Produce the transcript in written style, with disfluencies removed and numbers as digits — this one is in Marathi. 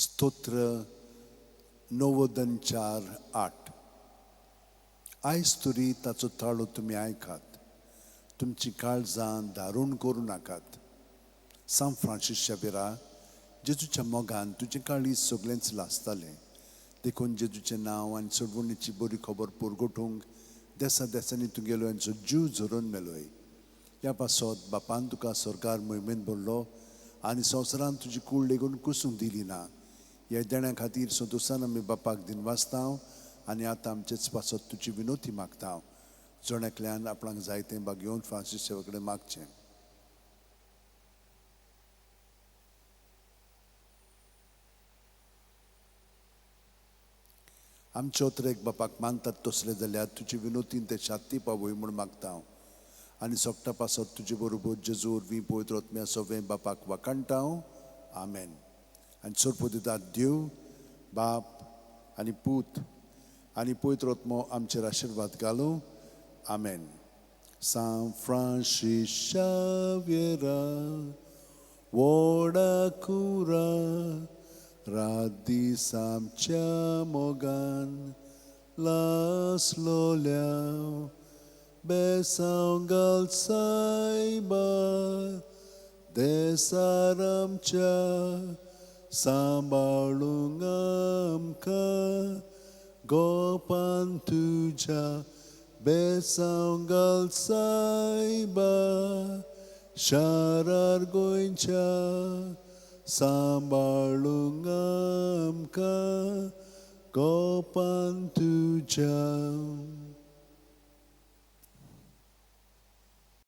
स्तोत्र 94:4-8. आयज तरी ताचो ताळो तुमी आयकात, तुमची काळजां दारूण करूं नाकात. सांत फ्रांसीस शावेरा, जेजूच्या मोगान तुजें काळीज सगळेंच लासतालें. देखून जेजूचें नांव आनी चडवणीची बरी खबर पुरगोटूंक देसा देसांनी तुगेलो यांचो जीव झरोवन मेलोय. ह्या पासत बापान तुका सरकार मोहिमेंत भरलो आनी संवसारान तुजी कूड लेगून कुसूंक दिली ना. ह्या देण्या खातीर संतोशान आमी बापाक दिनवासतांव आनी आतां आमचेच पासत तुजी विनोती मागतांव. जोण्यातल्यान आपणाक जायतें बागेवन फ्रांसीस सेवे कडेन मागचें. आमचे ओतरेक बापाक मानतात तसले जाल्यार तुजी विनोतीन ते शांती पावय म्हूण मागतांव. आनी सोगटा पासत तुजे बरोबर जेजूर वी पवित्र आत्म्या सवें बापाक वाकाणटाव. आमेन. आनी सोरपो दितात देव बाप आनी पूत आनी पवित्र आत्मो आमचेर आशिर्वाद घालूं. आमेन. सांत फ्रांसीस शावेरा वोडाकुरा रात दीस आमच्या मोगान लासलोल्या. बेसांव घाल सायबा देसार आमच्या, सांबाळूंक आमकां गोपान तुज्या. बेसांव घाल सायबा शारार गोंयच्या, सांबाळूंक आमकां गोपान तुज्या.